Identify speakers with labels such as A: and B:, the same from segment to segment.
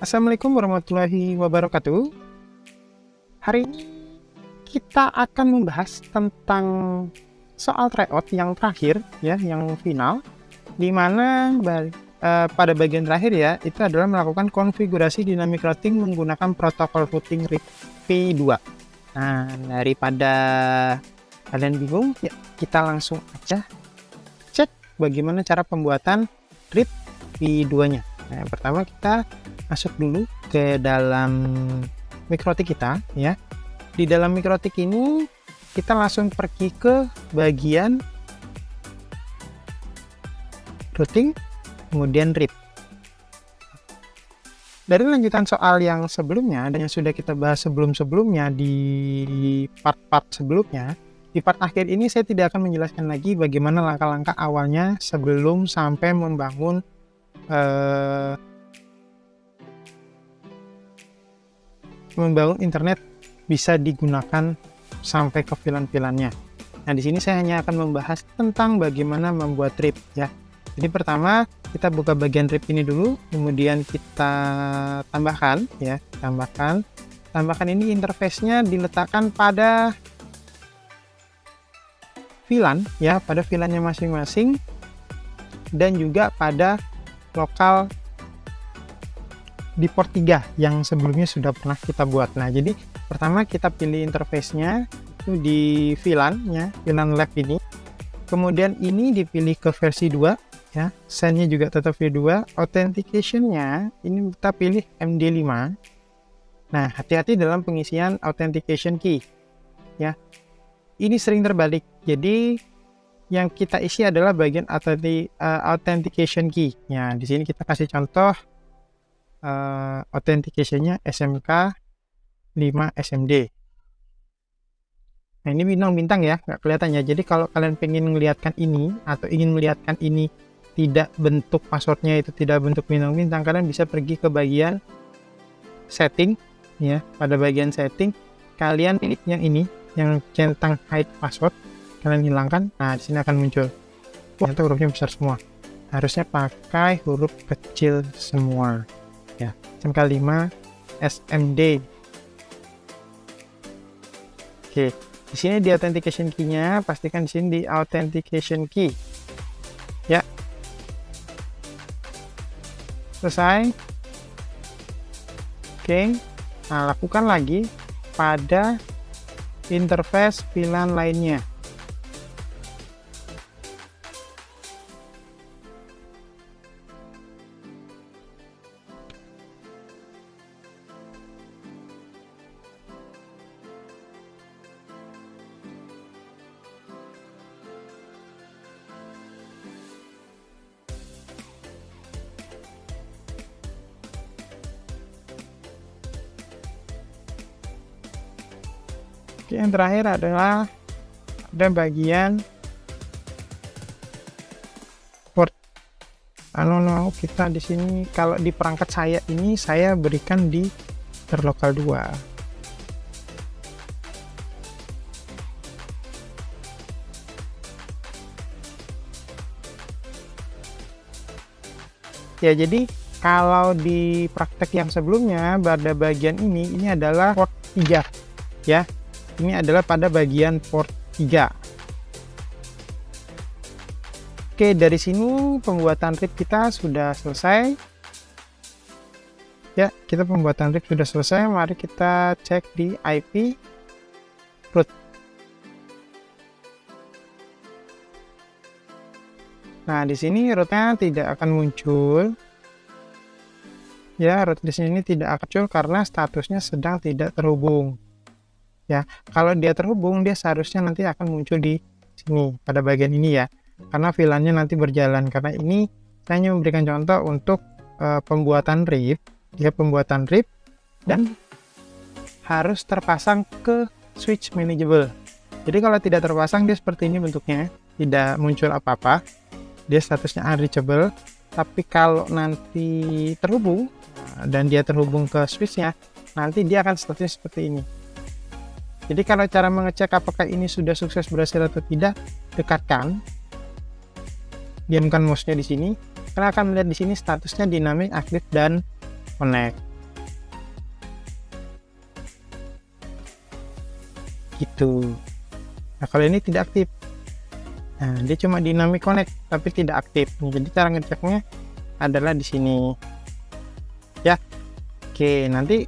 A: Assalamualaikum warahmatullahi wabarakatuh. Hari ini kita akan membahas tentang soal tryout yang terakhir ya, yang final, di mana pada bagian terakhir ya, itu adalah melakukan konfigurasi dynamic routing menggunakan protokol routing RIP v2. Nah, daripada kalian bingung, ya kita langsung aja cek bagaimana cara pembuatan RIP v2-nya. Nah, yang pertama kita masuk dulu ke dalam mikrotik kita ya. Di dalam mikrotik ini kita langsung pergi ke bagian routing kemudian RIP. Dari lanjutan soal yang sebelumnya dan yang sudah kita bahas sebelumnya di part-part sebelumnya, di part akhir ini saya tidak akan menjelaskan lagi bagaimana langkah-langkah awalnya sebelum sampai membangun internet bisa digunakan sampai ke VLAN-VLAN-nya. Nah, di sini saya hanya akan membahas tentang bagaimana membuat RIP ya. Jadi pertama kita buka bagian RIP ini dulu, kemudian kita tambahkan ya, tambahkan ini interface-nya diletakkan pada VLAN ya, pada VLAN-nya masing-masing dan juga pada lokal di port 3 yang sebelumnya sudah pernah kita buat. Nah, jadi pertama kita pilih interface-nya itu di VLAN-nya, VLAN lab ini. Kemudian ini dipilih ke versi 2 ya, send-nya juga tetap v2, authentication-nya ini kita pilih MD5. Nah, hati-hati dalam pengisian authentication key ya. Ini sering terbalik. Jadi yang kita isi adalah bagian authentication key. Ya, di sini kita kasih contoh authentication-nya SMK 5 SMD. Nah, ini bintang-bintang ya, nggak kelihatan ya. Jadi kalau kalian pengen melihatkan ini atau ingin melihatkan ini tidak bentuk passwordnya itu tidak bentuk bintang-bintang, kalian bisa pergi ke bagian setting ya. Pada bagian setting kalian pilih yang ini, yang centang hide password, kalian hilangkan. Nah, di sini akan muncul. Ternyata hurufnya besar semua. Harusnya pakai huruf kecil semua. Ya, SMK 5 SMD. Oke, di sini di authentication key-nya pastikan di sini di authentication key. Ya. Selesai. Oke. Nah, lakukan lagi pada interface VLAN lainnya. Oke, yang terakhir adalah ada bagian port. Kalau kita di sini, kalau di perangkat saya ini saya berikan di terlokal 2. Ya, jadi kalau di praktek yang sebelumnya pada bagian ini adalah port 3 ya. Ini adalah pada bagian port 3. Oke, dari sini pembuatan RIP kita sudah selesai. Ya, kita pembuatan RIP sudah selesai. Mari kita cek di IP root. Nah, di sini rootnya tidak akan muncul. Ya, root di sini tidak akan muncul karena statusnya sedang tidak terhubung. Ya, kalau dia terhubung, dia seharusnya nanti akan muncul di sini pada bagian ini ya, karena VLAN-nya nanti berjalan. Karena ini saya hanya memberikan contoh untuk pembuatan RIP ya, pembuatan RIP dan harus terpasang ke switch manageable. Jadi kalau tidak terpasang dia seperti ini bentuknya, tidak muncul apa-apa, dia statusnya unreachable. Tapi kalau nanti terhubung dan dia terhubung ke switchnya, nanti dia akan statusnya seperti ini. Jadi kalau cara mengecek apakah ini sudah sukses berhasil atau tidak, dekatkan, diamkan mouse-nya di sini, kalian akan melihat di sini statusnya dynamic, aktif, dan connect. gitu. Nah, kalau ini tidak aktif. Nah, dia cuma dynamic connect tapi tidak aktif. Jadi cara ngeceknya adalah di sini. Ya. Oke, nanti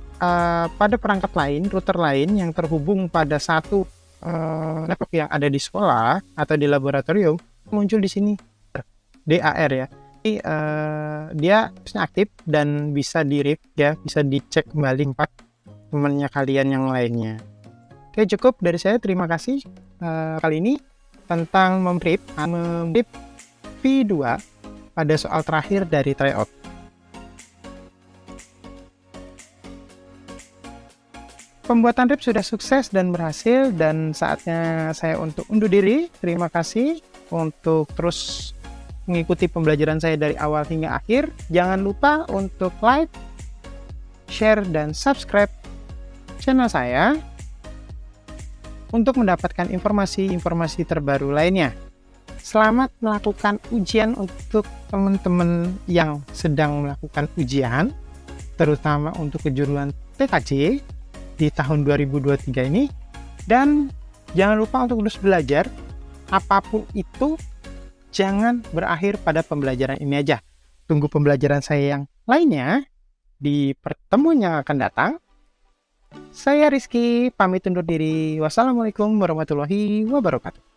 A: pada perangkat lain, router lain yang terhubung pada satu network yang ada di sekolah atau di laboratorium muncul di sini DAR ya. Jadi, dia harusnya aktif dan bisa di-read ya, bisa dicek kembali 4 temannya kalian yang lainnya. Oke, cukup dari saya. Terima kasih kali ini tentang memprip V2 pada soal terakhir dari tryout. Pembuatan RIP sudah sukses dan berhasil, dan saatnya saya untuk undur diri. Terima kasih untuk terus mengikuti pembelajaran saya dari awal hingga akhir. Jangan lupa untuk like, share, dan subscribe channel saya untuk mendapatkan informasi-informasi terbaru lainnya. Selamat melakukan ujian untuk teman-teman yang sedang melakukan ujian, terutama untuk kejuruan TKJ di tahun 2023 ini. Dan jangan lupa untuk terus belajar. Apapun itu, jangan berakhir pada pembelajaran ini aja. Tunggu pembelajaran saya yang lainnya di pertemuan yang akan datang. Saya Rizky, pamit undur diri. Wassalamualaikum warahmatullahi wabarakatuh.